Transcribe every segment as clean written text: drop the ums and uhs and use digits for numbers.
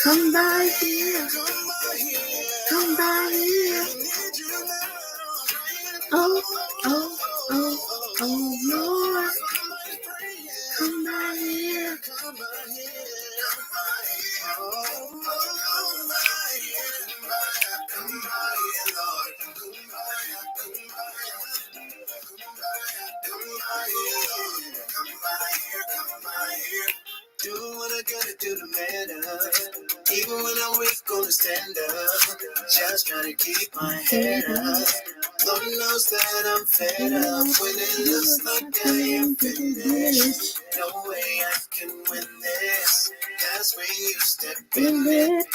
Come by here. Come by here. Oh, oh, oh, oh, Lord. Come by here. Do what I gotta do to man up. Even when I'm weak, gonna stand up. Just trying to keep my head up. Lord knows that I'm fed up. When it looks like I am finished, no way I can win this. That's when you step in it.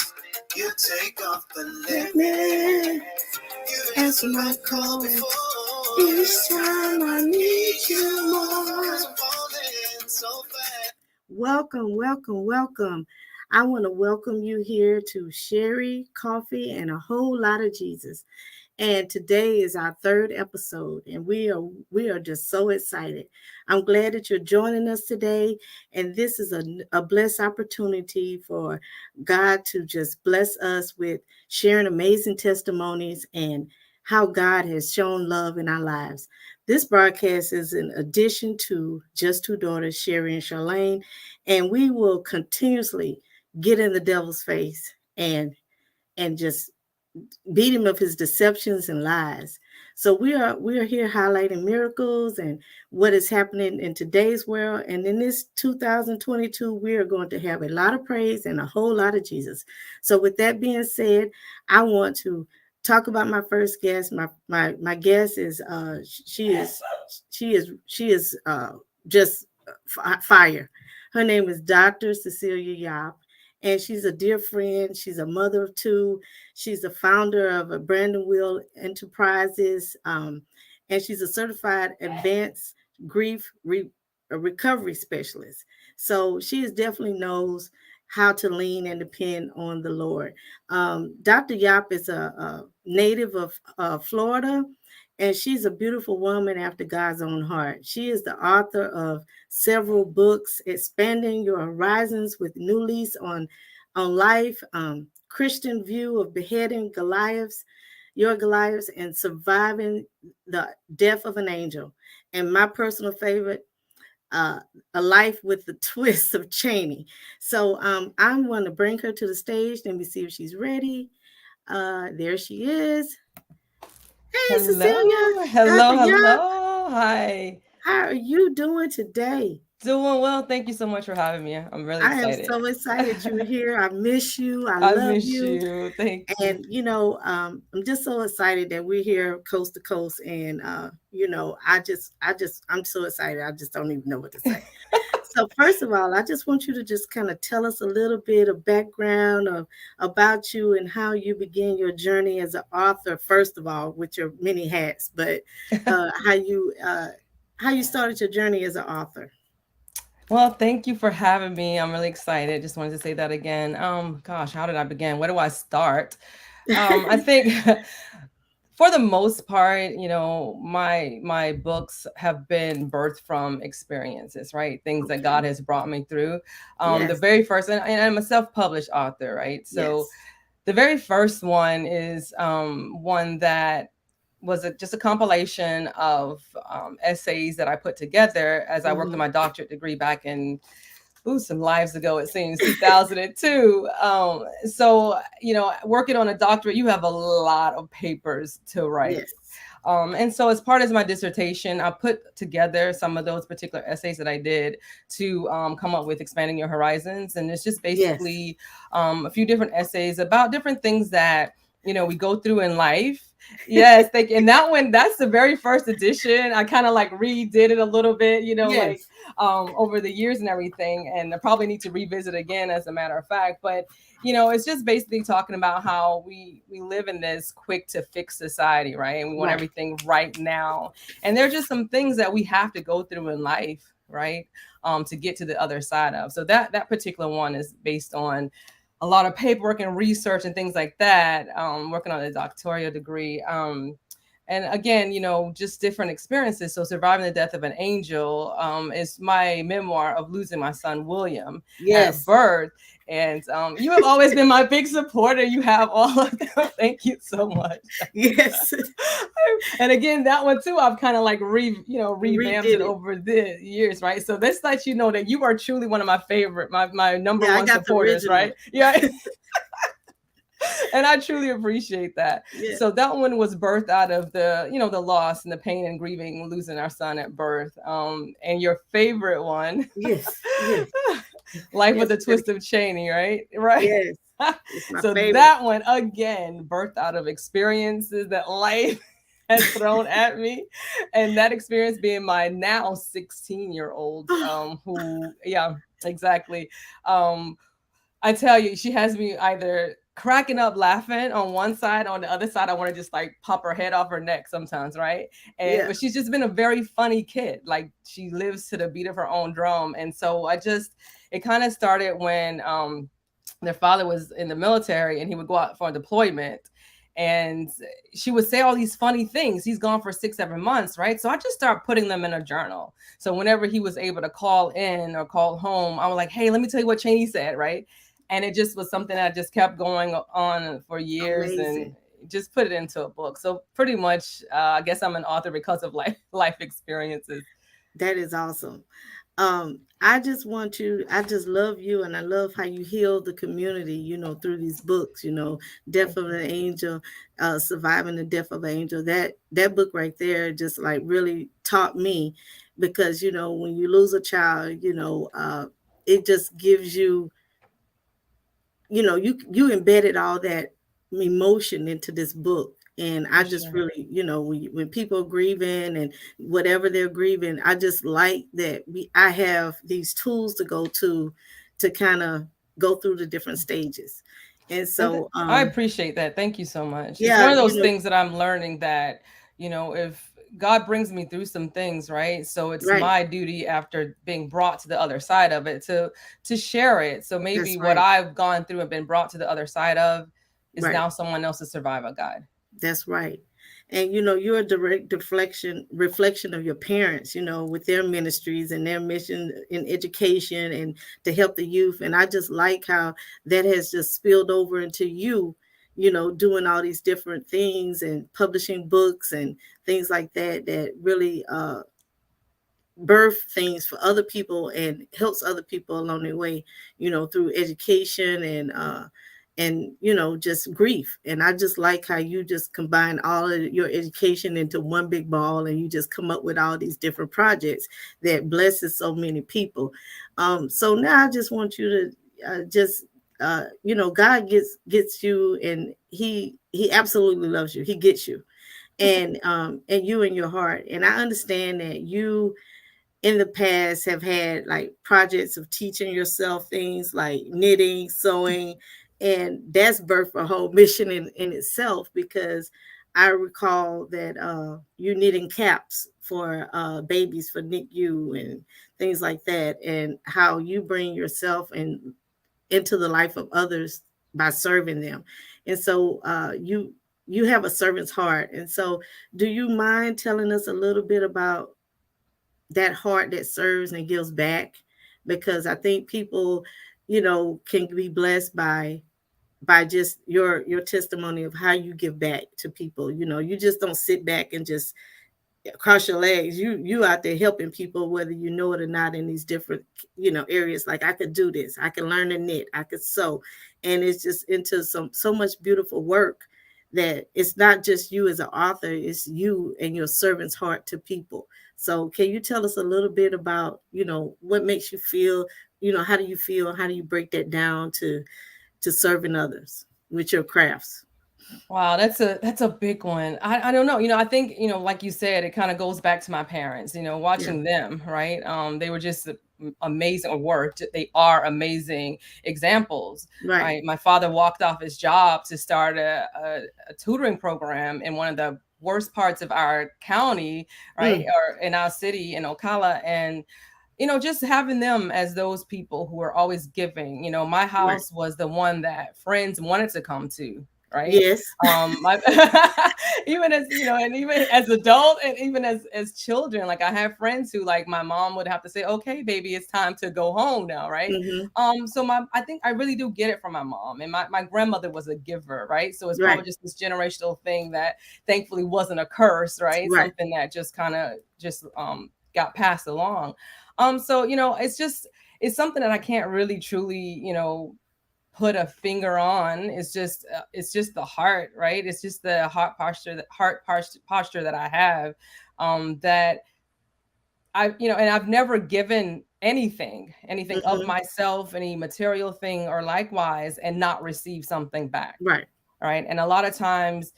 You take off the limit. You answer my call before. Each time I need you more. Welcome, welcome, welcome. I want to welcome you here to Sherry, Coffee, and a Whole Lot of Jesus. And today is our third episode, and we are just so excited. I'm glad that you're joining us today, and this is a blessed opportunity for God to just bless us with sharing amazing testimonies and how God has shown love in our lives. This broadcast is in addition to Just Two Daughters, Sherry and Charlene, and we will continuously get in the devil's face and just beat him of his deceptions and lies. So we are here highlighting miracles and what is happening in today's world. And in this 2022, we are going to have a lot of praise and a whole lot of Jesus. So with that being said, I want to talk about my first guest. My guest is she is just fire. Her name is Dr. Cecelia Yopp. And she's a dear friend. She's a mother of two. She's the founder of Brandon Will Enterprises. And she's a certified advanced grief recovery specialist. So she definitely knows how to lean and depend on the Lord. Dr. Yopp is a native of Florida. And she's a beautiful woman after God's own heart. She is the author of several books, Expanding Your Horizons with New Lease on Life, Christian View of Beheading Your Goliaths, and Surviving the Death of an Angel. And my personal favorite, A Life with the Twist of Cheney. So I'm going to bring her to the stage. Let me see if she's ready. There she is. Hey, Hello. Cecelia. Hello. Hi. How are you doing today? Doing well. Thank you so much for having me. I'm really excited. I am so excited you're here. I miss you. I love miss you. you. Thank you. And I'm just so excited that we're here coast to coast. And I'm so excited. I just don't even know what to say. So first of all, I just want you to just kind of tell us a little bit of background about you and how you began your journey as an author, first of all, with your many hats, but how you started your journey as an author. Well, thank you for having me. I'm really excited. Just wanted to say that again. Gosh, how did I begin? Where do I start? I think for the most part, my books have been birthed from experiences, right? Things that God has brought me through. Yes. The very first, and I'm a self-published author, right? So Yes. The very first one is one that was just a compilation of essays that I put together as I worked on my doctorate degree back in some lives ago, it seems, 2002. So, working on a doctorate, you have a lot of papers to write. Yes. And so as part of my dissertation, I put together some of those particular essays that I did to come up with Expanding Your Horizons. And it's just basically a few different essays about different things that, we go through in life. Yes, and that's the very first edition. I kind of like redid it a little bit, over the years and everything. And I probably need to revisit again, as a matter of fact. But, it's just basically talking about how we live in this quick to fix society, right? And we want everything right now. And there's just some things that we have to go through in life, right? To get to the other side of. So that particular one is based on a lot of paperwork and research and things like that, working on a doctoral degree. And again, just different experiences. So Surviving the Death of an Angel is my memoir of losing my son William at birth. And you have always been my big supporter. You have all of them. Thank you so much. Yes. And again, that one too, I've kind of like revamped it over the years, right? So this lets you know that you are truly one of my favorite, my number one supporters, right? Yeah. And I truly appreciate that. Yeah. So that one was birthed out of the, the loss and the pain and grieving, losing our son at birth. And your favorite one, yes, yes. Life with a Twist of Cheney, right? Right. Yes. So favorite. That one again, birthed out of experiences that life has thrown at me, and that experience being my now 16-year-old, who, yeah, exactly. I tell you, she has me either cracking up laughing on one side, on the other side I want to just like pop her head off her neck sometimes, right? And but she's just been a very funny kid. Like, she lives to the beat of her own drum. And so it kind of started when their father was in the military and he would go out for a deployment, and she would say all these funny things. He's gone for 6-7 months, right? So I just started putting them in a journal. So whenever he was able to call in or call home, I was like, hey, let me tell you what Cheney said, right? And it just was something that just kept going on for years. Amazing. And just put it into a book. So pretty much, I guess I'm an author because of life experiences. That is awesome. I just love you, and I love how you heal the community, through these books, Death of an Angel, Surviving the Death of an Angel. That book right there just like really taught me, because, when you lose a child, it just gives you, you embedded all that emotion into this book. And I just really, when people are grieving and whatever they're grieving, I just like that I have these tools to go to kind of go through the different stages. And so I appreciate that. Thank you so much. Yeah, it's one of those things that I'm learning that, if God brings me through some things, right? So it's my duty, after being brought to the other side of it, to share it. So maybe what I've gone through and been brought to the other side of is now someone else's survival guide. That's right. And you're a direct reflection of your parents, with their ministries and their mission in education and to help the youth. And I just like how that has just spilled over into you, doing all these different things and publishing books and things like that really birth things for other people and helps other people along their way, through education and just grief. And I just like how you just combine all of your education into one big ball, and you just come up with all these different projects that blesses so many people. So now I just want you to God gets you, and he absolutely loves you. He gets you, and you in your heart. And I understand that you in the past have had like projects of teaching yourself things like knitting, sewing, and that's birthed a whole mission in itself, because I recall that you knitting caps for babies for NICU and things like that, and how you bring yourself into the life of others by serving them. And so you have a servant's heart. And so do you mind telling us a little bit about that heart that serves and gives back? Because I think people, can be blessed by just your testimony of how you give back to people. You just don't sit back and just cross your legs. You out there helping people, whether you know it or not, in these different areas. Like, I could do this, I can learn to knit, I could sew, and it's just into so much beautiful work, that it's not just you as an author, it's you and your servant's heart to people. So can you tell us a little bit about what makes you feel, how do you feel, how do you break that down to serving others with your crafts? Wow, that's a big one. I don't know. I think, like you said, it kind of goes back to my parents, watching them, right? They were just amazing, or worked. They are amazing examples. Right. My father walked off his job to start a tutoring program in one of the worst parts of our county, right? Or in our city in Ocala. And just having them as those people who are always giving. My Right. house was the one that friends wanted to come to, right? Yes. My even as and even as adult and even as children, like I have friends who, like, my mom would have to say, "Okay, baby, it's time to go home now," right? Mm-hmm. So I think I really do get it from my mom, and my grandmother was a giver, right? So it's Right. probably just this generational thing that thankfully wasn't a curse, right? Right. Something that just kind of just got passed along. So it's something that I can't really truly, put a finger on. It's just the heart, right? It's just the heart posture that I have, that and I've never given anything of Mm-hmm. myself, any material thing or likewise, and not receive something back. Right. Right. And a lot of times,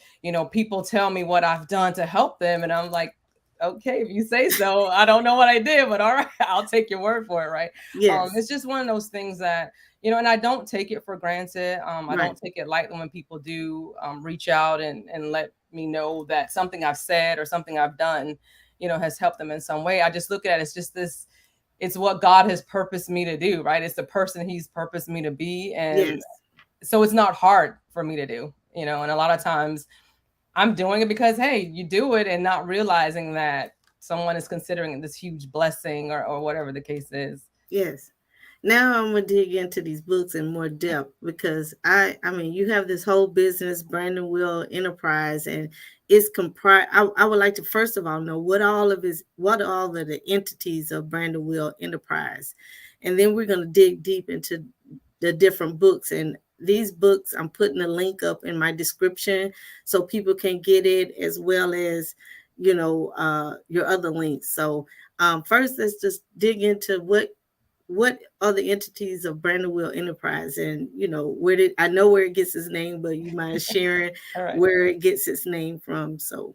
people tell me what I've done to help them. And I'm like, okay, if you say so. I don't know what I did, but all right, I'll take your word for it. Right. Yes. It's just one of those things that, and I don't take it for granted. I Right. don't take it lightly when people do reach out and let me know that something I've said or something I've done, has helped them in some way. I just look at it as just this, it's what God has purposed me to do, right? It's the person He's purposed me to be. And Yes. so it's not hard for me to do, and a lot of times I'm doing it because, hey, you do it and not realizing that someone is considering it this huge blessing, or whatever the case is. Yes. Now I'm gonna dig into these books in more depth because I mean you have this whole business, Brandon Will Enterprise, and it's comprised. I would like to first of all know what all of the entities of Brandon Will Enterprise, and then we're gonna dig deep into the different books. And these books, I'm putting a link up in my description so people can get it, as well as your other links. So first, let's just dig into what are the entities of Brandon Will Enterprise, and where did I know where it gets its name, but you mind sharing All right. where it gets its name from? So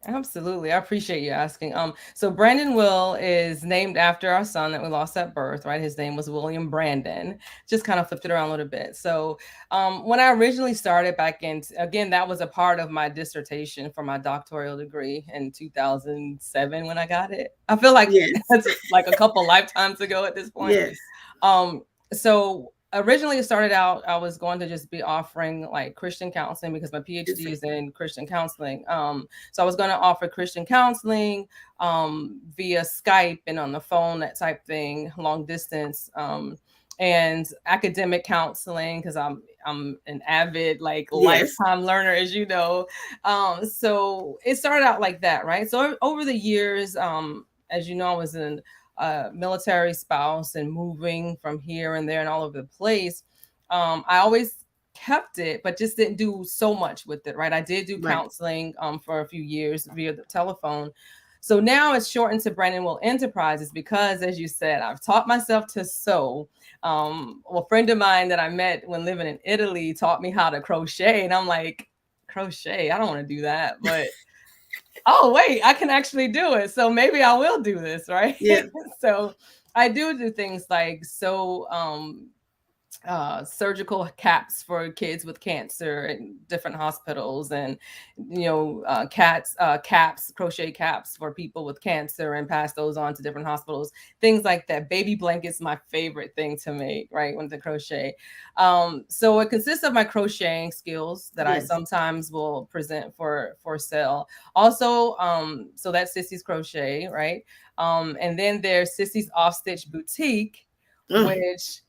Absolutely. I appreciate you asking. So Brandon Will is named after our son that we lost at birth, right? His name was William Brandon. Just kind of flipped it around a little bit. So when I originally started back in, again, that was a part of my dissertation for my doctoral degree in 2007 when I got it. I feel like yes. that's like a couple lifetimes ago at this point. Yes. Um, so originally it started out, I was going to just be offering like Christian counseling because my PhD is in Christian counseling. So I was going to offer Christian counseling via Skype and on the phone, that type thing, long distance, and academic counseling because I'm an avid, like, Yes. lifetime learner, as you know. So it started out like that, right? So over the years, as you know, I was in military spouse and moving from here and there and all over the place. I always kept it, but just didn't do so much with it, right? I did do Right. counseling for a few years via the telephone. So now it's shortened to Brandon Will Enterprises because, as you said, I've taught myself to sew. A friend of mine that I met when living in Italy taught me how to crochet, and I'm like, crochet? I don't want to do that, but oh wait, I can actually do it. So maybe I will do this, right? Yeah. So I do things like surgical caps for kids with cancer in different hospitals, and caps, crochet caps for people with cancer, and pass those on to different hospitals, things like that. Baby blankets, my favorite thing to make, right, when to crochet. So it consists of my crocheting skills that I Yes. sometimes will present for sale. Also, so that's Sissy's Crochet, right? And then there's Sissy's Off Stitch Boutique, Mm. which,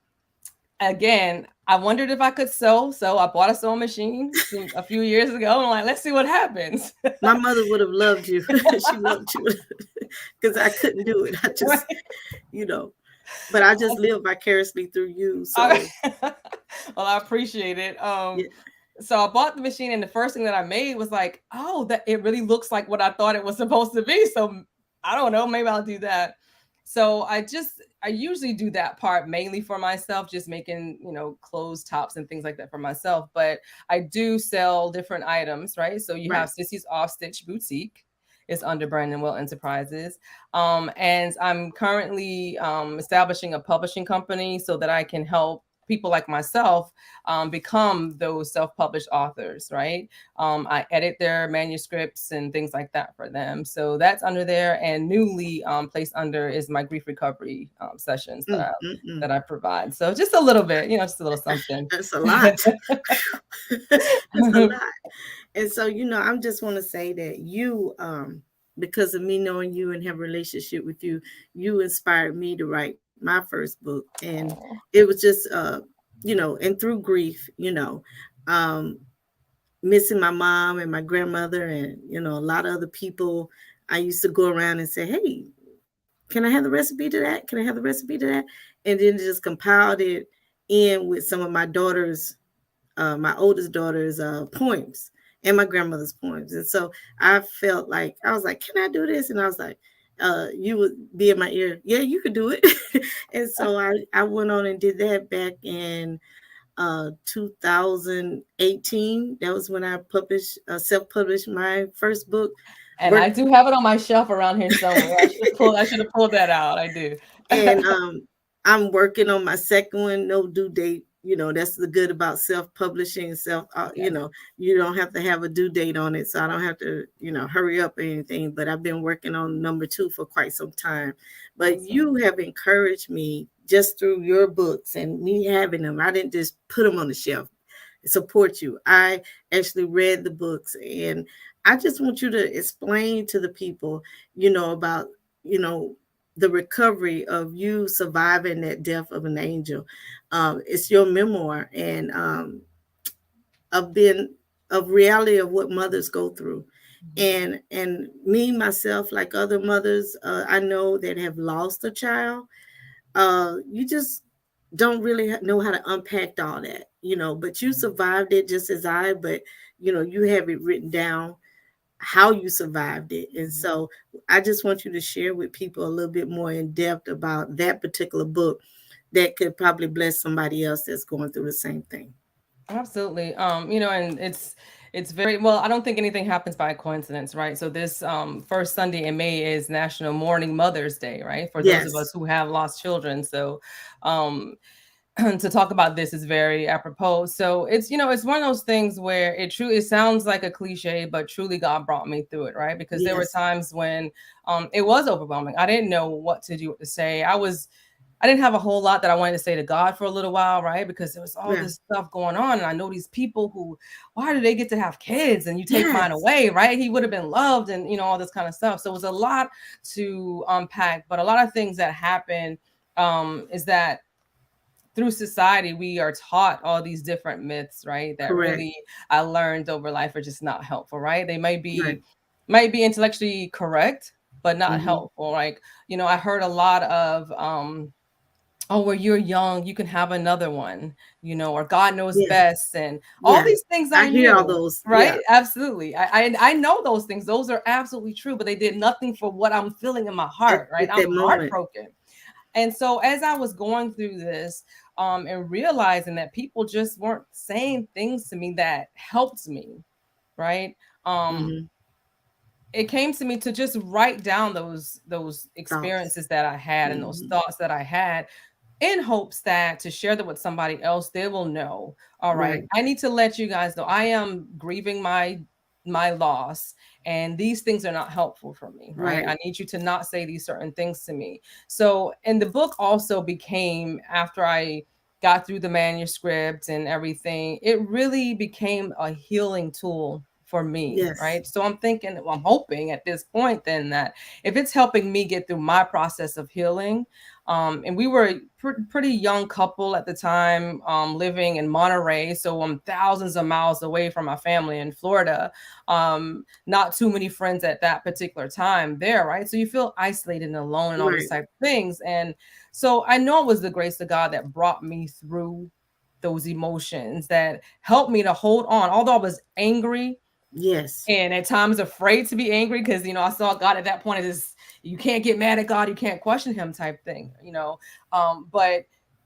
again, I wondered if I could sew. So I bought a sewing machine a few years ago. And I'm like, let's see what happens. My mother would have loved you. She loved you because I couldn't do it. I just, Right? you know, but I just live vicariously through you. I- So well, I appreciate it. yeah. So I bought the machine, and the first thing that I made was like, oh, that it really looks like what I thought it was supposed to be. So I don't know, maybe I'll do that. So I usually do that part mainly for myself, just making, clothes, tops, and things like that for myself. But I do sell different items, right? So you Right. have Sissy's Off Stitch Boutique. It's under Brandon Will Enterprises. And I'm currently establishing a publishing company so that I can help people like myself become those self-published authors, right? I edit their manuscripts and things like that for them. So that's under there. And newly placed under is my grief recovery sessions that I provide. So just a little bit, just a little something. That's a lot. That's a lot. And so, I just want to say that you, because of me knowing you and have a relationship with you, you inspired me to write my first book. And Oh, it was just, and through grief, um, missing my mom and my grandmother and, a lot of other people, I used to go around and say, hey, can I have the recipe to that? Can I have the recipe to that? And then just compiled it in with some of my oldest daughter's poems and my grandmother's poems. And so I felt like, I was like, can I do this? And I was like, you would be in my ear. Yeah, you could do it. And so I went on and did that back in 2018. That was when I self-published my first book. and Work I do have it on my shelf around here somewhere. I should have pulled that out. I do. and I'm working on my second one, no due date. That's the good about self-publishing and Yes, you don't have to have a due date on it. So I don't have to, hurry up or anything. But I've been working on number two for quite some time. But awesome. you have encouraged me just through your books and me having them. I didn't just put them on the shelf, support you. I actually read the books, and I just want you to explain to the people, about, you know, the recovery of you surviving that death of an angel. It's your memoir, and of being of reality of what mothers go through. And me myself, like other mothers, I know that have lost a child, you just don't really know how to unpack all that, but you survived it just as I, but you have it written down how you survived it. And so I just want you to share with people a little bit more in depth about that particular book that could probably bless somebody else that's going through the same thing. Absolutely. And it's very well, I don't think anything happens by coincidence, right? So this first Sunday in May is National Mourning Mother's Day, right? For those of Yes, us who have lost children. So um to talk about this is very apropos. So it's one of those things where it sounds like a cliche, but truly God brought me through it, right? Because there were yes, times when it was overwhelming. I didn't know what to do, what to say. I didn't have a whole lot that I wanted to say to God for a little while, right? Because there was all yeah, this stuff going on. And I know these people who, why do they get to have kids and you take mine yes, away, right? He would have been loved and, all this kind of stuff. So it was a lot to unpack, but a lot of things that happen is that through society, we are taught all these different myths, right? That correct, really I learned over life are just not helpful, right? They right, might be intellectually correct, but not hmm, helpful. Like, I heard a lot of oh, well, you're young, you can have another one, or God knows yeah, best, and all yeah. these things I I hear all knew, those, yeah, right? Absolutely. I know those things. Those are absolutely true, but they did nothing for what I'm feeling in my heart, right? at I'm that moment, heartbroken. And so as I was going through this, and realizing that people just weren't saying things to me that helped me, right? Um, hmm, it came to me to just write down those thoughts, experiences that I had and those hmm, thoughts that I had in hopes that to share that with somebody else, they will know, all right, right, I need to let you guys know I am grieving my loss, and these things are not helpful for me, right? right, I need you to not say these certain things to me. So, and the book also became, after I got through the manuscript and everything, it really became a healing tool for me, yes, right? So I'm thinking, well, I'm hoping at this point then that if it's helping me get through my process of healing, and we were a pretty young couple at the time, living in Monterey. So I'm thousands of miles away from my family in Florida. Not too many friends at that particular time there, right? So you feel isolated and alone and all these right, type of things. And so I know it was the grace of God that brought me through those emotions, that helped me to hold on. Although I was angry yes, and at times afraid to be angry, because I saw God at that point as this, you can't get mad at God, you can't question him type thing, but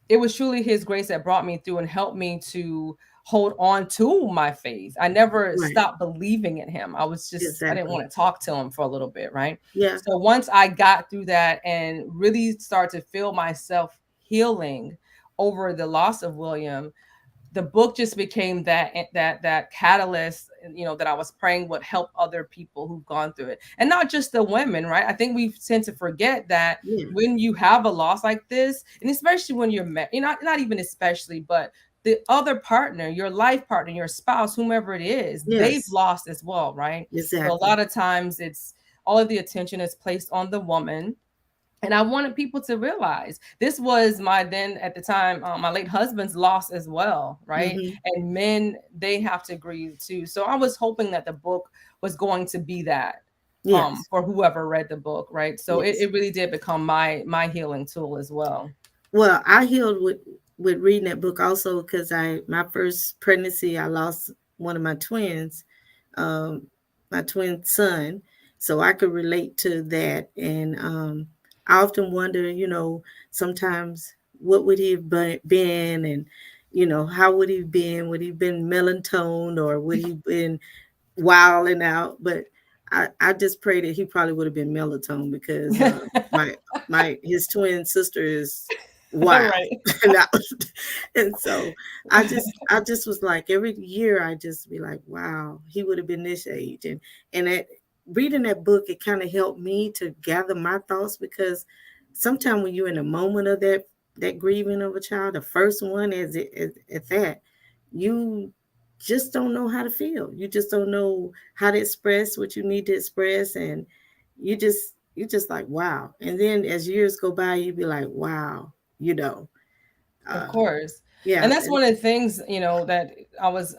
it was truly his grace that brought me through and helped me to hold on to my faith. I never right, stopped believing in him. I didn't exactly, want to talk to him for a little bit, right? yeah, So once I got through that and really started to feel myself healing over the loss of William, the book just became that catalyst, that I was praying would help other people who've gone through it, and not just the women, right? I think we tend to forget that Yeah. when you have a loss like this, and especially when you're not even especially, but the other partner, your life partner, your spouse, whomever it is, they've Yes. lost as well, right? So a Exactly. lot of times it's all of the attention is placed on the woman, and I wanted people to realize this was my then at the time my late husband's loss as well, right? Mm-hmm. And men, they have to grieve too. So I was hoping that the book was going to be that Yes. for whoever read the book, right? So it, Yes. it really did become my healing tool as well. Well, I healed with reading that book also because my first pregnancy I lost one of my twins, um, my twin son, so I could relate to that. And I often wonder, sometimes what would he have been, and how would he have been? Would he have been melantoned, or would he have been wilding out? But I just pray that he probably would have been melatonin because my his twin sister is wild. Right. and, I, and so I just was like, every year I just be like, wow, he would have been this age. And reading that book, it kind of helped me to gather my thoughts, because sometimes when you're in a moment of that grieving of a child, the first one at that, you just don't know how to feel. You just don't know how to express what you need to express, and you just like, wow. And then as years go by, you be like, wow, you know, Of uh, course. yeah, And that's one of the things, that I was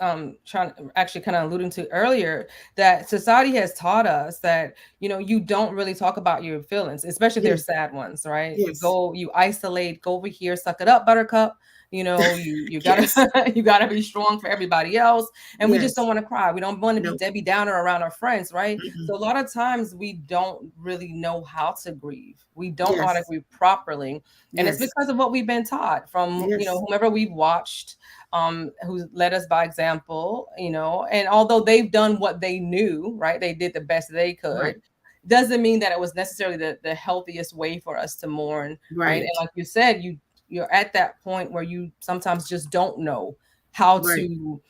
trying actually kind of alluding to earlier, that society has taught us that, you don't really talk about your feelings, especially if they're yes, sad ones, right? yes, You isolate, go over here, suck it up, buttercup. You gotta yes, you gotta be strong for everybody else. And we just don't yes, want to cry. We don't want to be no, Debbie Downer around our friends, right? mm-mm. So a lot of times we don't really know how to grieve. We don't know how to Yes, grieve properly, and it's yes, because of what we've been taught from yes, whomever we've watched, who led us by example, and although they've done what they knew, right, they did the best they could, right, doesn't mean that it was necessarily the healthiest way for us to mourn, right? And right, like you said, you're at that point where you sometimes just don't know how right, to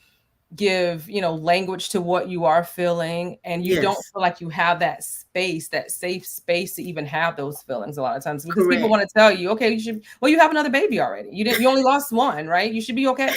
give language to what you are feeling, and you don't yes, feel like you have that space, that safe space to even have those feelings a lot of times, because people correct. want to tell you, okay, you have another baby already, you only lost one, right? You should be okay,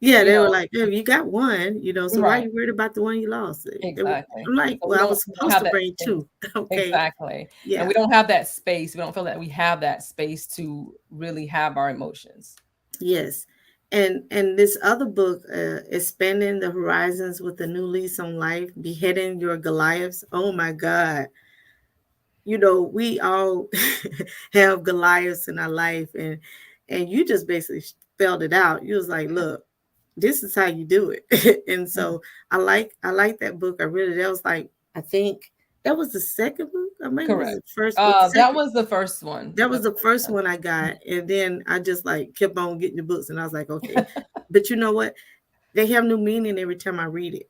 Yeah, you they were know like, "Hey, you got one, so why right, you worried about the one you lost?" exactly. I'm like, So we "Well, I don't was we don't supposed have to that bring space. two." Okay. Exactly. And Yeah. we don't have that space, we don't feel that we have that space to really have our emotions. Yes. And this other book, Expanding the Horizons with a New Lease on Life, Beheading Your Goliaths. Oh my God. We all have Goliaths in our life, and you just basically spelled it out. You was like, look, this is how you do it. And Mhm. so I like that book. That was like, I think that was the second book, or maybe it was Correct. the first, but the That second, was the first one. that was The the first first one I got. And then I just like kept on getting the books, and I was like, okay. But you know what? They have new meaning every time I read it.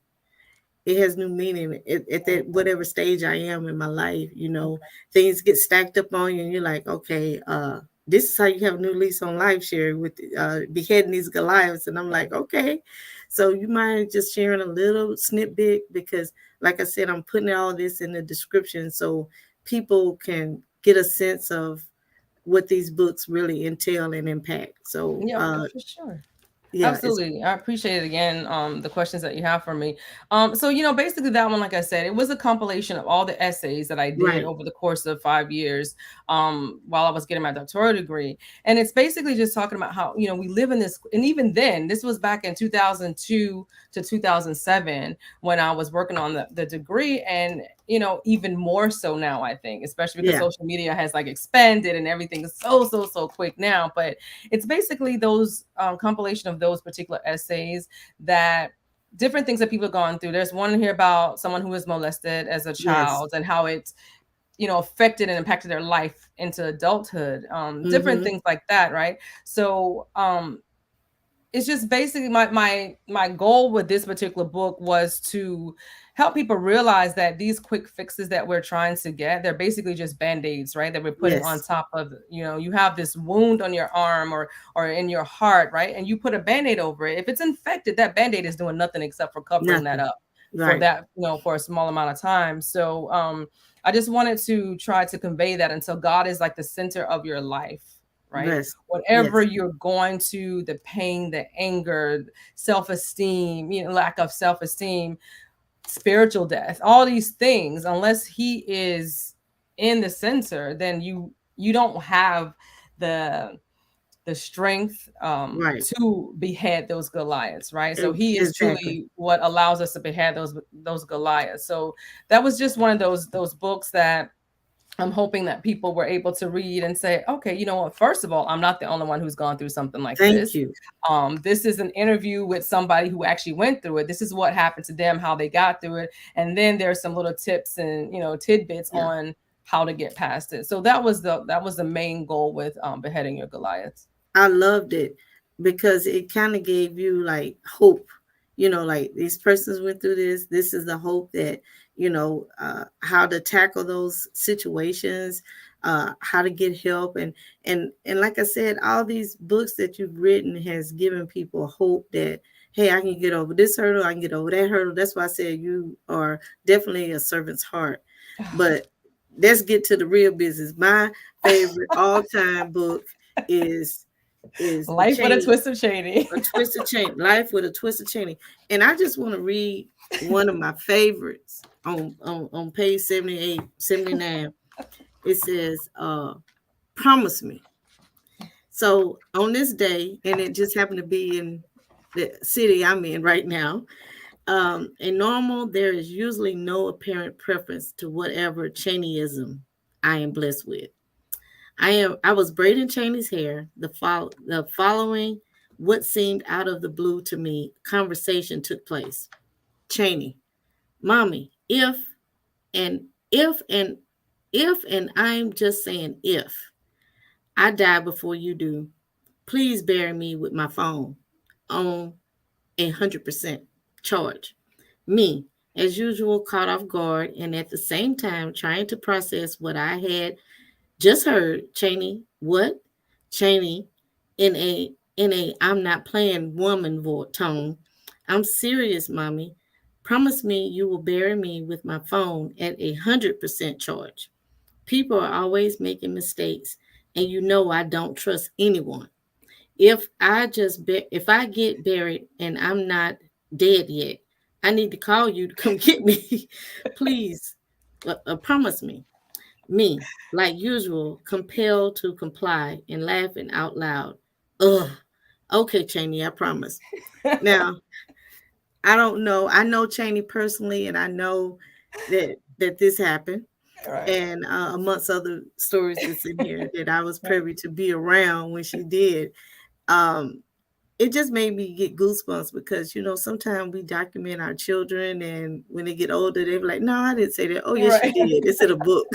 It has new meaning at that one. whatever stage I am in my life. Things get stacked up on you, and you're like, okay, this is how you have a new lease on life, Sherry, with beheading these Goliaths. And I'm like, okay. So you mind just sharing a little snippet, because, like I said, I'm putting all this in the description so people can get a sense of what these books really entail and impact. So, Yeah, for sure. yeah, it's Absolutely. I appreciate it again, the questions that you have for me. So basically that one, like I said, it was a compilation of all the essays that I did right. over the course of 5 years, while I was getting my doctoral degree. And it's basically just talking about how, we live in this, and even then, this was back in 2002 to 2007 when I was working on the degree. And even more so now, I think, especially because Yeah. social media has like expanded and everything is so quick now. But it's basically those compilation of those particular essays, that different things that people have gone through. There's one here about someone who was molested as a Yes. child and how it affected and impacted their life into adulthood, different Mm-hmm. things like that, right? So it's just basically my goal with this particular book was to help people realize that these quick fixes that we're trying to get, they're basically just band-aids, right? That we're putting on Yes. top of, you have this wound on your arm or in your heart, right? And you put a band-aid over it. If it's infected, that band-aid is doing nothing except for covering that Nothing. up for Right. that, for a small amount of time. So I just wanted to try to convey that until God is like the center of your life, right? Yes. Whatever Yes. you're going to, the pain, the anger, self-esteem, lack of self-esteem, spiritual death, all these things, unless he is in the center, then you don't have the strength Right. to behead those Goliaths, right? So he is Exactly. truly what allows us to behead those Goliaths. So that was just one of those books that I'm hoping that people were able to read and say, okay, you know what? First of all, I'm not the only one who's gone through something like Thank this. you. This is an interview with somebody who actually went through it. This is what happened to them, how they got through it, and then there's some little tips and tidbits Yeah. on how to get past it. So that was the main goal with beheading your Goliaths. I loved it because it kind of gave you like hope. Like these persons went through this. This is the hope that, how to tackle those situations, how to get help. And like I said, all these books that you've written has given people hope that, hey, I can get over this hurdle. I can get over that hurdle. That's why I said you are definitely a servant's heart. But let's get to the real business. My favorite all time book is the Life with a Cheney, twist of Cheney. a twisted chain, life with a twisted Cheney. And I just want to read one of my favorites on page 78, 79. It says, promise me. So on this day, and it just happened to be in the city I'm in right now, in normal, there is usually no apparent preference to whatever Cheneyism I am blessed with. I was braiding Cheney's hair. The following what seemed out of the blue to me conversation took place. Cheney, mommy, and if and if I'm just saying if I die before you do, please bury me with my phone on 100% charge. Me, as usual, caught off guard and at the same time trying to process what I had just heard. Cheney, what? Cheney, in a I'm not playing woman tone. I'm serious, mommy. Promise me you will bury me with my phone at 100% charge. People are always making mistakes, and I don't trust anyone. If I get buried and I'm not dead yet, I need to call you to come get me, please. Promise me. Me, like usual, compelled to comply and laughing out loud. Ugh. Okay, Cheney, I promise. Now, I don't know. I know Cheney personally, and I know that this happened. Right. And amongst other stories that's in here that I was privy to be around when she did. Um, it just made me get goosebumps because sometimes we document our children, and when they get older, they're like, "No, I didn't say that." Oh, yes, you Right. did. It's in a book.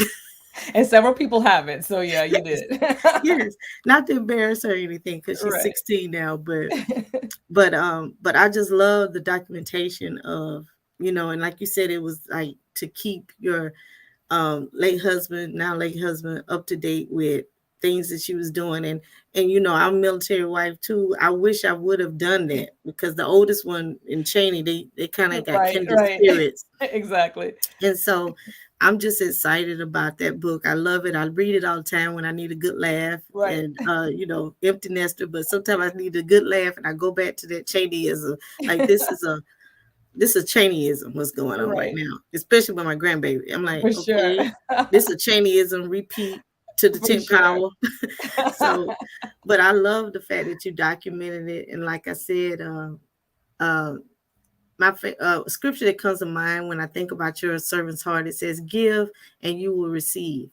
And several people have it. So yeah, you Yes, did. yes. Not to embarrass her or anything, because she's Right. 16 now, but I just love the documentation of, and like you said, it was like to keep your now late husband, up to date with things that she was doing. And I'm a military wife too. I wish I would have done that because the oldest one in Cheney, they kind of got Right, kindred right. spirits. Exactly. And so I'm just excited about that book. I love it. I read it all the time when I need a good laugh, Right. and empty nester, but sometimes I need a good laugh and I go back to that Cheneyism. Like this is Cheneyism what's going on right Right. now, especially with my grandbaby. I'm like, For sure. okay, this is Cheneyism repeat to the For 10th sure. power. So, but I love the fact that you documented it. And like I said, uh, my scripture that comes to mind when I think about your servant's heart, it says, give and you will receive.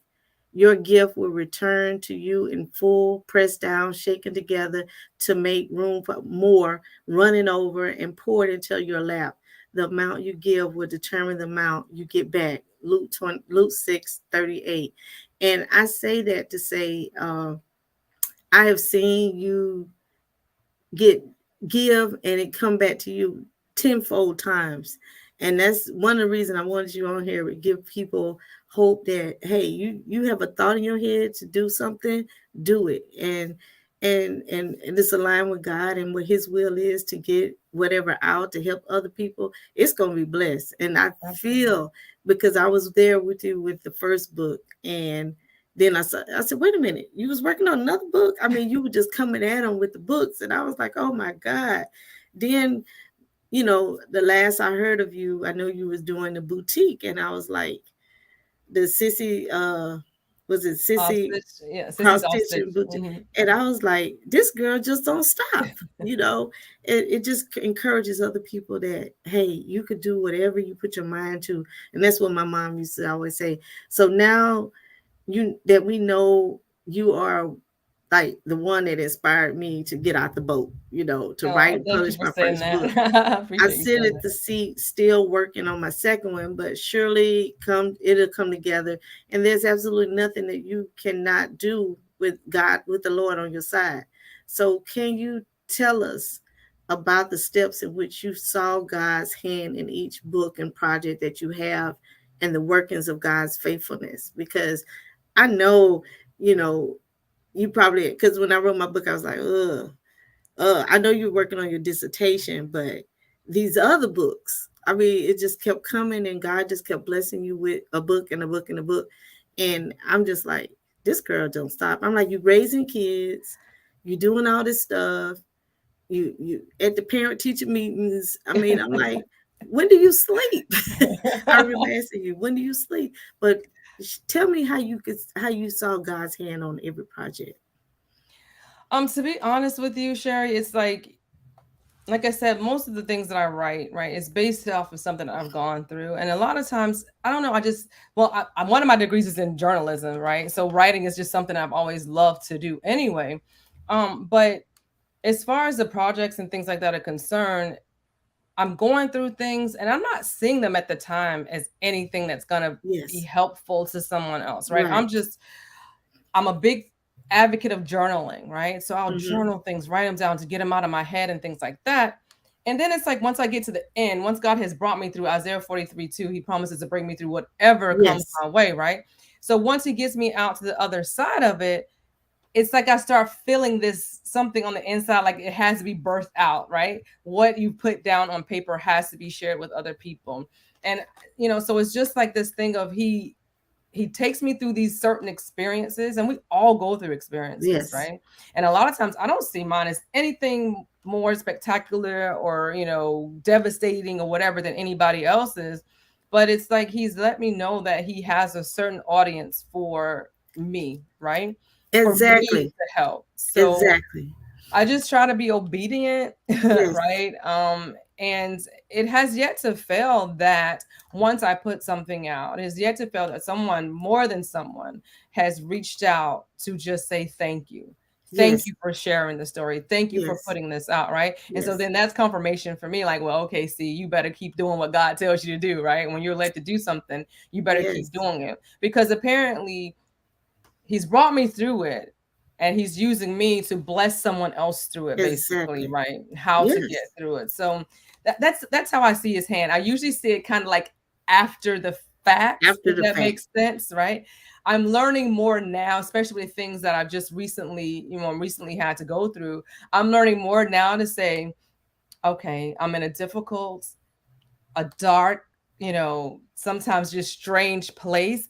Your gift will return to you in full, pressed down, shaken together to make room for more, running over and poured into your lap. The amount you give will determine the amount you get back. Luke 6:38. And I say that to say, I have seen you get give and it come back to you tenfold times. And that's one of the reasons I wanted you on here to give people hope that, hey, you have a thought in your head to do something, do it. And it's aligned with God and what his will is to get whatever out to help other people, it's going to be blessed. And I Absolutely. feel, because I was there with you with the first book, and then I said, wait a minute, you was working on another book? I mean, you were just coming at them with the books, and I was like, oh my God. Then, the last I heard of you, I know you was doing the boutique, and I was like, the Sissy, was it Sissy Ostrich, yeah, cross Sissy's ostrich. stitching boutique? And I was like, this girl just don't stop. You know, it just encourages other people that, hey, you could do whatever you put your mind to. And that's what my mom used to always say. So now that we know you are like the one that inspired me to get out the boat, to write Oh, and thank you publish for my saying first that. book. I I appreciate you sit saying at the seat still working on my second one, but surely it'll come together. And there's absolutely nothing that you cannot do with God, with the Lord on your side. So can you tell us about the steps in which you saw God's hand in each book and project that you have, and the workings of God's faithfulness? Because I know, you know, you probably, because when I wrote my book, I was like, ugh, I know you're working on your dissertation, but these other books, I mean, it just kept coming, and God just kept blessing you with a book and a book and a book. And I'm just like, this girl don't stop. I'm like, you raising kids, you doing all this stuff, you at the parent teacher meetings. I mean, I'm like, when do you sleep? I remember asking you, when do you sleep? But tell me how you saw God's hand on every project. To be honest with you, Sherry, it's like I said, most of the things that I write, right, is based off of something that I've gone through. And a lot of times, I don't know, one of my degrees is in journalism, right? So writing is just something I've always loved to do anyway. But as far as the projects and things like that are concerned, I'm going through things and I'm not seeing them at the time as anything that's going to be Yes. helpful to someone else, right? Right. I'm a big advocate of journaling, right? So I'll Mm-hmm. journal things, write them down to get them out of my head and things like that. And then it's like once I get to the end, once God has brought me through Isaiah 43:2, he promises to bring me through whatever comes Yes. my way, right? So once he gets me out to the other side of it, it's like I start feeling this something on the inside, like it has to be birthed out, right? What you put down on paper has to be shared with other people. And so it's just like this thing of he takes me through these certain experiences, and we all go through experiences, Yes. right? And a lot of times I don't see mine as anything more spectacular or devastating or whatever than anybody else's, but it's like he's let me know that he has a certain audience for me, right? For me Exactly. to help. So Exactly. I just try to be obedient, Yes. right? And it has yet to fail that once I put something out, it has yet to fail that someone, more than someone, has reached out to just say thank you. Thank Yes. you for sharing the story. Thank you for Yes. putting this out, right? And so Yes. then that's confirmation for me, like, well, okay, see, you better keep doing what God tells you to do, right? When you're led to do something, you better Yes. keep doing it. Because apparently he's brought me through it, and he's using me to bless someone else through it, basically, Exactly. right? How to get Yes. through it. So that's how I see his hand. I usually see it kind of like after the fact, After if the that fact. makes sense, right? I'm learning more now, especially with things that I've just recently had to go through. I'm learning more now to say, okay, I'm in a dark, sometimes just strange place,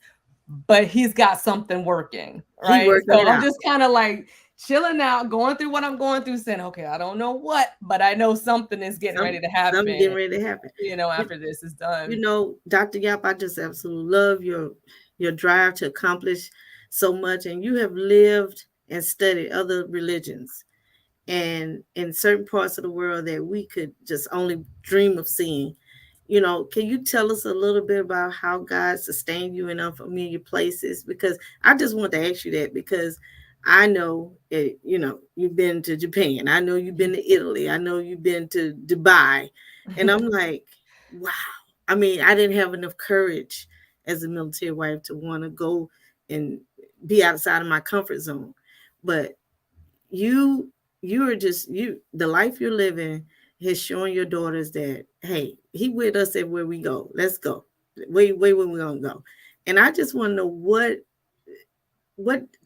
but he's got something working, He right? working So it I'm out. just kind of like chilling out, going through what I'm going through, saying, okay, I don't know what, but I know something is getting ready to Something happen, getting ready to happen. You, after this is done. Dr. Yap, I just absolutely love your drive to accomplish so much, and you have lived and studied other religions, and in certain parts of the world that we could just only dream of seeing. Can you tell us a little bit about how God sustained you in unfamiliar places? Because I just want to ask you that, because I know it, you've been to Japan. I know you've been to Italy. I know you've been to Dubai. And I'm like, wow. I mean, I didn't have enough courage as a military wife to want to go and be outside of my comfort zone. But you you are just, the life you're living has shown your daughters that, hey, He with us everywhere we go. Let's go. Where we gonna go? And I just want to know what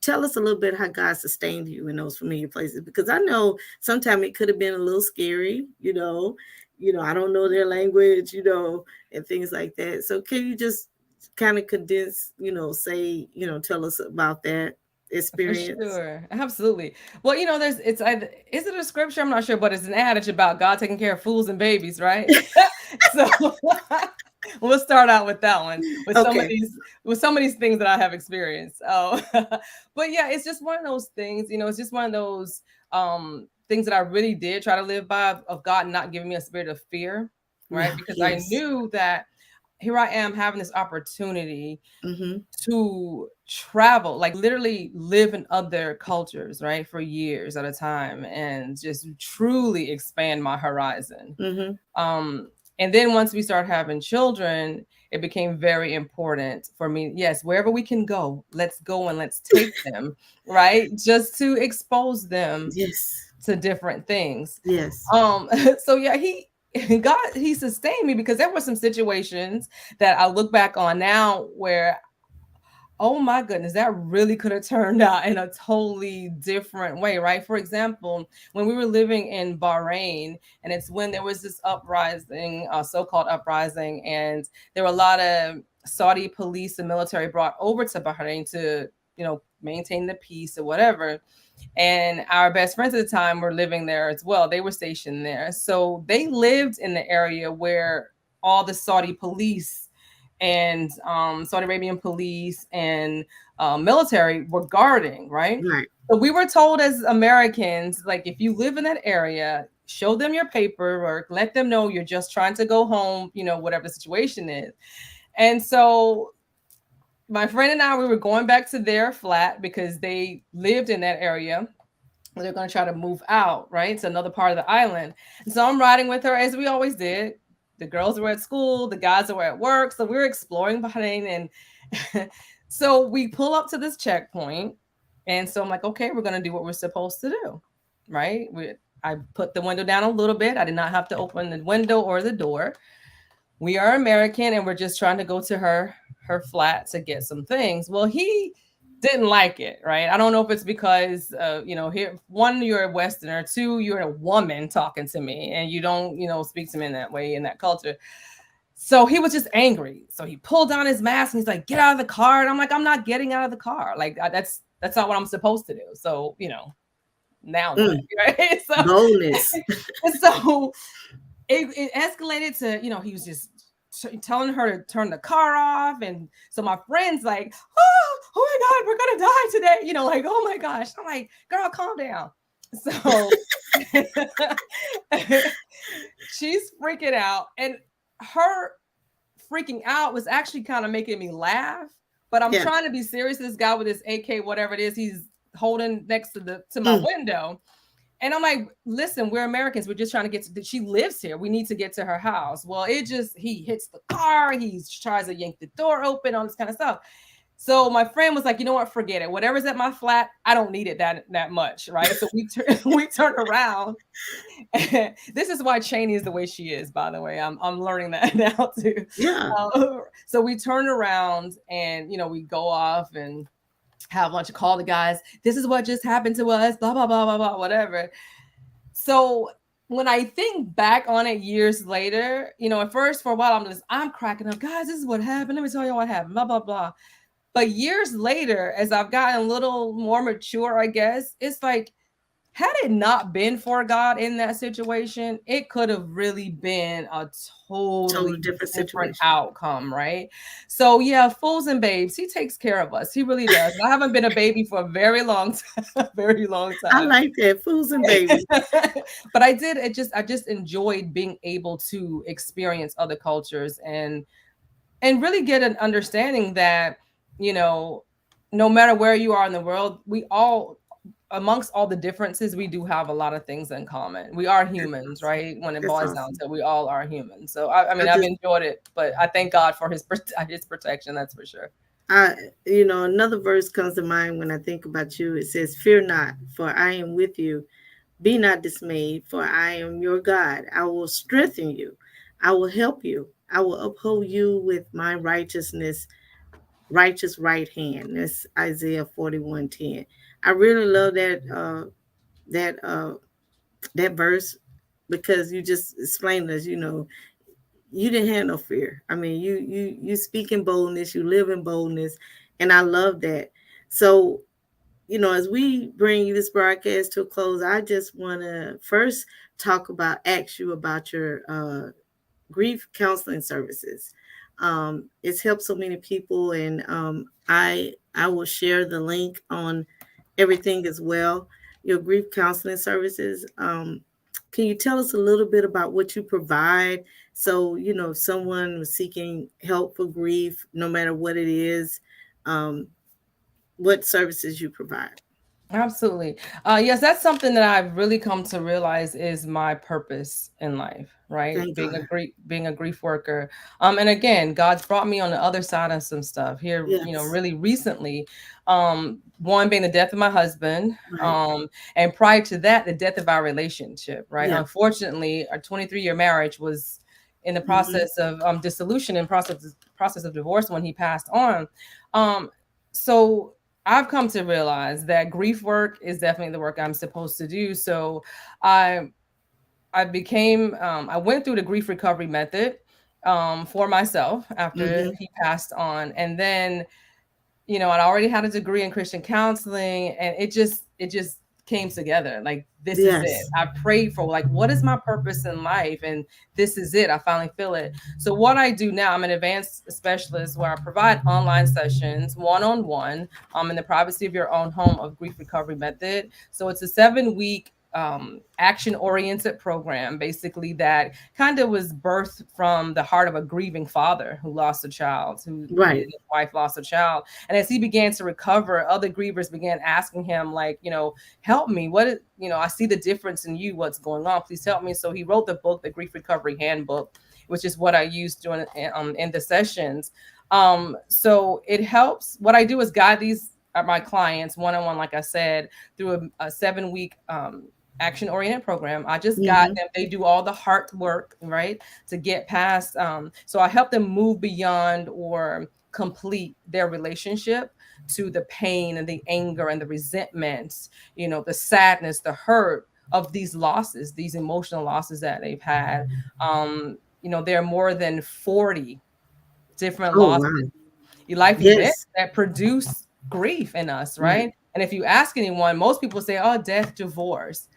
tell us a little bit how God sustained you in those familiar places, because I know sometimes it could have been a little scary, I don't know their language, and things like that. So can you just kind of condense, say, tell us about that For experience? sure. Absolutely. Well, there's it's either is it a scripture? I'm not sure, but it's an adage about God taking care of fools and babies, right? So we'll start out with that one Okay. with some of these things that I have experienced. Oh, but yeah, it's just one of those things, it's just one of those things that I really did try to live by of God not giving me a spirit of fear, right? Yeah. Because I Yes. knew that here I am having this opportunity Mm-hmm. to travel, like literally live in other cultures, right, for years at a time and just truly expand my horizon. Mm-hmm. Um, and then once we start having children, it became very important for me. Yes, wherever we can go, let's go and let's take them, right? Just to expose them Yes. to different things. Yes. So yeah, he sustained me because there were some situations that I look back on now where, oh my goodness, that really could have turned out in a totally different way, right? For example, when we were living in Bahrain, and it's when there was this uprising, so-called uprising, and there were a lot of Saudi police and military brought over to Bahrain to, maintain the peace or whatever. And our best friends at the time were living there as well. They were stationed there. So they lived in the area where all the Saudi police and Saudi Arabian police and military were guarding, right? Right. So we were told as Americans, like, if you live in that area, show them your paperwork, let them know you're just trying to go home, whatever the situation is. And so my friend and I, we were going back to their flat because they lived in that area. They're going to try to move out, right? It's another part of the island. And so I'm riding with her as we always did. The girls were at school, the guys were at work. So we were exploring Bahrain. And so we pull up to this checkpoint. And so I'm like, okay, we're going to do what we're supposed to do, right? I put the window down a little bit. I did not have to open the window or the door. We are American and we're just trying to go to her flat to get some things. Well, he didn't like it, right? I don't know if it's because here, one, you're a Westerner, two, you're a woman talking to me and you don't, speak to me in that way in that culture. So he was just angry. So he pulled down his mask and he's like, "Get out of the car." And I'm like, "I'm not getting out of the car. Like, that's not what I'm supposed to do." So, now what, right? So, Boldness. so it escalated to, he was just telling her to turn the car off. And so my friend's like, oh my God, we're going to die today. Like, oh my gosh. I'm like, girl, calm down. So she's freaking out. And her freaking out was actually kind of making me laugh. But I'm trying to be serious. This guy with his AK, whatever it is, he's holding next to my window. And I'm like, listen, we're Americans. We're just trying to get to, she lives here. We need to get to her house. Well, he hits the car. He tries to yank the door open, all this kind of stuff. So my friend was like, you know what, forget it. Whatever's at my flat, I don't need it that much, right? So we turn around. This is why Cheney is the way she is, by the way. I'm learning that now too. Yeah. So we turn around and, we go off and have lunch, call the guys. This is what just happened to us, blah, blah, blah, blah, blah, whatever. So when I think back on it years later, at first for a while, I'm cracking up. Guys, this is what happened. Let me tell you what happened, blah, blah, blah. But years later, as I've gotten a little more mature, I guess, it's like, had it not been for God in that situation, it could have really been a totally different outcome, right? So yeah, fools and babes, he takes care of us. He really does. And I haven't been a baby for a very long time, very long time. I like that, fools and babies. But I just enjoyed being able to experience other cultures and really get an understanding that, no matter where you are in the world, we all, amongst all the differences, we do have a lot of things in common. We are humans, right? When it boils down to it, we all are humans. So I've enjoyed it, but I thank God for his protection. That's for sure. Another verse comes to mind when I think about you. It says, "Fear not, for I am with you. Be not dismayed, for I am your God. I will strengthen you. I will help you. I will uphold you with my righteousness, righteous right hand. That's Isaiah 41:10. I really love that that verse because you just explained us, you didn't have no fear. I mean, you speak in boldness, you live in boldness, and I love that. So, as we bring this broadcast to a close, I just want to first ask you about your grief counseling services. It's helped so many people, and I will share the link on everything as well. Your grief counseling services. Can you tell us a little bit about what you provide? So, if someone was seeking help for grief, no matter what it is, um, what services you provide? Absolutely. Yes, that's something that I've really come to realize is my purpose in life, right? Thank God. Being a grief worker. And again, God's brought me on the other side of some stuff here, Yes. really recently. One being the death of my husband. Right. And prior to that, the death of our relationship, right? Yeah. Unfortunately, our 23-year marriage was in the Mm-hmm. process of dissolution and process of divorce when he passed on. Um, so I've come to realize that grief work is definitely the work I'm supposed to do. So I I went through the grief recovery method for myself after Mm-hmm. he passed on, and then I'd already had a degree in Christian counseling, and it just came together. Like, this is it. Yes. I prayed for, like, what is my purpose in life, and this is it. I finally feel it. So what I do now, I'm an advanced specialist where I provide online sessions, one-on-one, in the privacy of your own home, of grief recovery method. So it's a 7-week action oriented program, basically, that kind of was birthed from the heart of a grieving father who lost a child, who he Right. and his wife lost a child. And as he began to recover, other grievers began asking him, like, help me. What is, I see the difference in you. What's going on? Please help me. So he wrote the book, The Grief Recovery Handbook, which is what I use during in the sessions. So it helps. What I do is guide these my clients one-on-one, like I said, through a 7-week action oriented program. I just guide Mm-hmm. them. They do all the hard work, right, to get past. So I help them move beyond or complete their relationship to the pain and the anger and the resentment, the sadness, the hurt of these losses, these emotional losses that they've had. There are more than 40 different Oh, losses, wow. life events Yes. that produce grief in us, Right. right? And if you ask anyone, most people say, oh, death, divorce.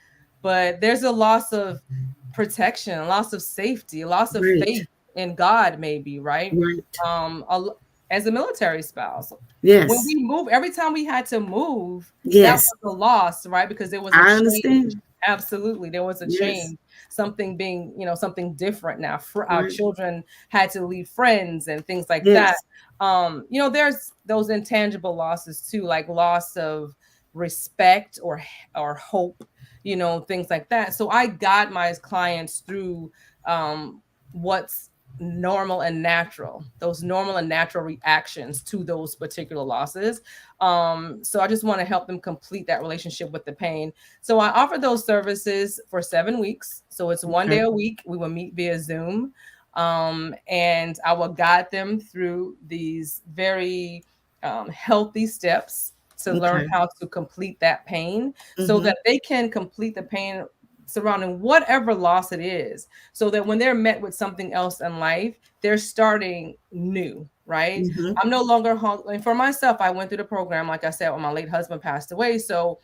But there's a loss of protection, a loss of safety, a loss of Right. faith in God, maybe, right? Right. Um, a, as a military spouse, when Yes. we move, every time we had to move, that Yes. was a loss, right? Because there was a I change. understand. Absolutely, there was a Yes. change, something being, something different now. For our Right. children had to leave friends and things like that. Yes. There's those intangible losses too, like loss of respect or hope, things like that. So I guide my clients through what's normal and natural, those normal and natural reactions to those particular losses. So I just want to help them complete that relationship with the pain. So I offer those services for 7 weeks. So it's one day Okay. a week. We will meet via Zoom. And I will guide them through these very healthy steps to learn Okay. how to complete that pain so Mm-hmm. that they can complete the pain surrounding whatever loss it is, so that when they're met with something else in life, they're starting new, right? Mm-hmm. I'm no longer home. And for myself, I went through the program, like I said, when my late husband passed away. So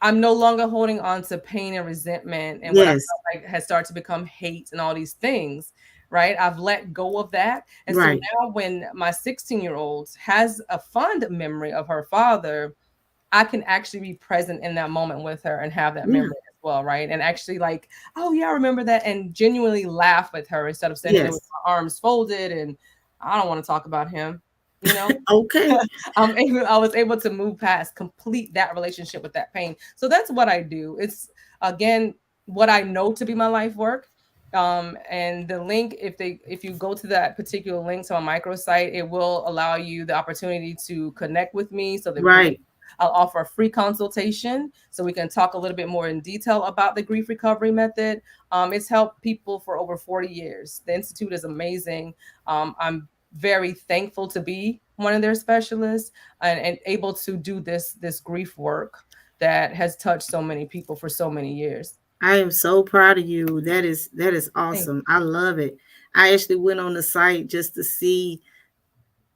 I'm no longer holding on to pain and resentment and what I Yes. felt like has started to become hate and all these things, right? I've let go of that. And so Right. now when my 16-year-old has a fond memory of her father, I can actually be present in that moment with her and have that Yeah. memory as well, right? And actually, like, oh yeah, I remember that, and genuinely laugh with her instead of standing there with Yes. my arms folded and I don't want to talk about him, you know? Okay. I was able to move past, complete that relationship with that pain. So that's what I do. It's, again, what I know to be my life work. And the link, if you go to that particular link to my microsite, it will allow you the opportunity to connect with me so that we can Right. I'll offer a free consultation so we can talk a little bit more in detail about the grief recovery method. It's helped people for over 40 years. The Institute is amazing. I'm very thankful to be one of their specialists and able to do this grief work that has touched so many people for so many years. I am so proud of you. That is Thank awesome. I love it. I actually went on the site just to see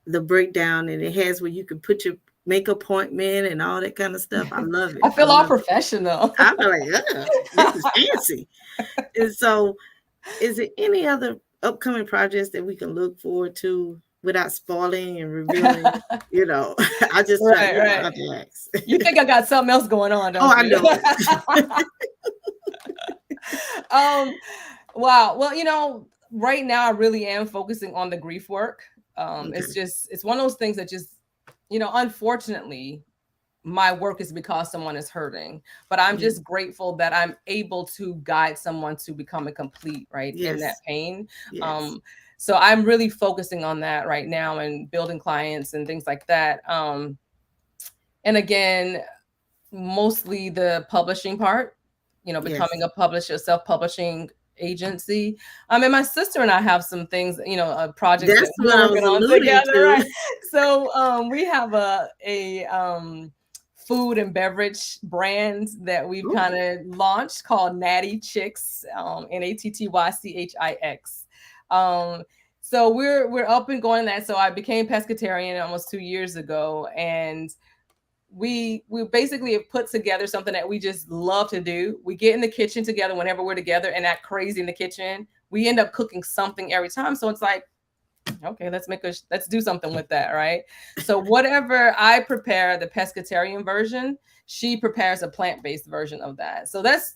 the breakdown, and it has where you can put your make appointment and all that kind of stuff. I love it. I I feel all love it. professional. I'm like, this is fancy. And so, is there any other upcoming projects that we can look forward to without spoiling and revealing? You know, I just try, Right, I right. just ask. You think I got something else going on, Oh, don't I you? know it. um, wow. Well, right now I really am focusing on the grief work. Okay. It's one of those things that just, unfortunately, my work is because someone is hurting, but I'm Yeah. just grateful that I'm able to guide someone to become a complete, right, in that Yes. pain. Yes. Um, so I'm really focusing on that right now and building clients and things like that. And again, mostly the publishing part, becoming Yes. a publisher, self-publishing agency. And my sister and I have some things, projects that That's we're what I working was on alluding together, to. right? So we have a food and beverage brand that we've Ooh, kind of launched called Natty Chicks, Nattychix. Um, so we're up and going in that. So I became pescatarian almost 2 years ago, and we basically have put together something that we just love to do. We get in the kitchen together whenever we're together and act crazy in the kitchen. We end up cooking something every time. So it's like, okay, let's do something with that, right? So whatever I prepare, the pescatarian version, she prepares a plant-based version of that. So that's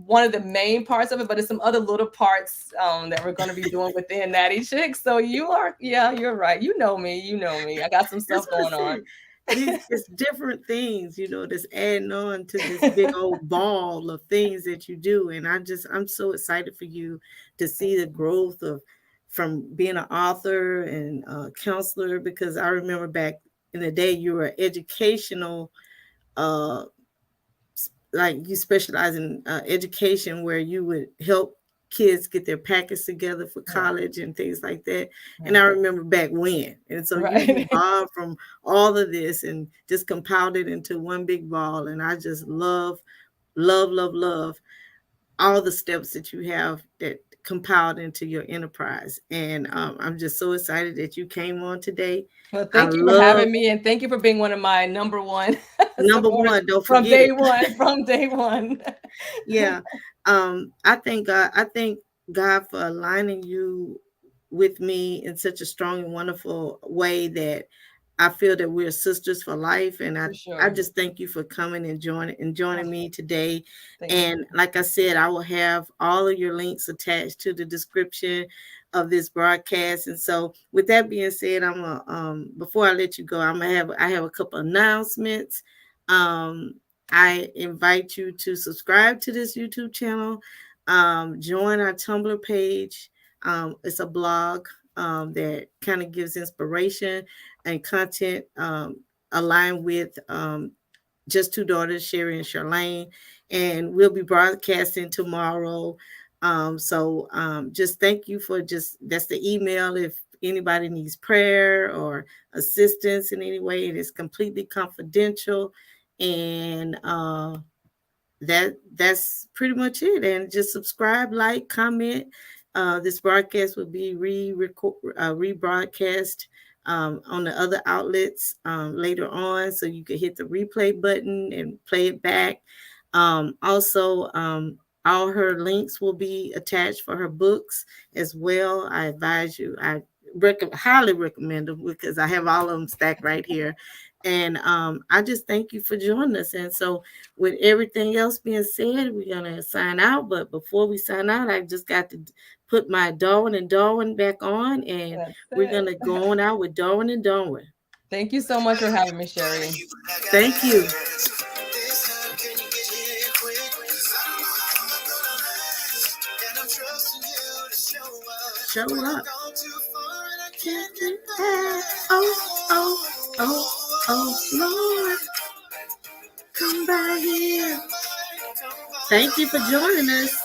one of the main parts of it, but it's some other little parts that we're going to be doing within Natty Chicks. So yeah, you're right. You know me. I got some that's stuff what I going on. said. These it's different things, that's adding on to this big old ball of things that you do. And I'm so excited for you to see the growth of from being an author and a counselor, because I remember back in the day you were educational, uh like you specialize in education, where you would help kids get their packets together for Right. college and things like that. And Right. I remember back when, and so you've Right. evolved from all of this and just compiled it into one big ball. And I just love, love, love, love all the steps that you have that compiled into your enterprise. And I'm just so excited that you came on today. Well, I thank you for love having me, and thank you for being one of my number one number supporters one, don't from forget day it. one. From day one. Yeah. I thank God for aligning you with me in such a strong and wonderful way that I feel that we're sisters for life. And I, For I sure. just thank you for coming and Oh, joining me today. thank you. And like I said, I will have all of your links attached to the description of this broadcast. And so with that being said, before I let you go, I have a couple announcements. Um I invite you to subscribe to this YouTube channel, join our Tumblr page. It's a blog that kind of gives inspiration and content aligned with Just Two Daughters, Sherry and Charlene. And we'll be broadcasting tomorrow. Just thank you for that's the email. If anybody needs prayer or assistance in any way, it is completely confidential. And that's pretty much it. And just subscribe, like, comment. This broadcast will be rebroadcast on the other outlets later on, so you can hit the replay button and play it back. Also, all her links will be attached for her books as well. I advise you. I highly recommend them because I have all of them stacked right here. And I just thank you for joining us. And so, with everything else being said, we're going to sign out. But before we sign out, I just got to put my Darwin and Darwin back on. And That's we're going it. to go on out with Darwin and Darwin. Thank you so much for having me, Sherry. Thank you. Show up. Oh, oh, oh, oh, Lord. come by here. Thank you for joining us.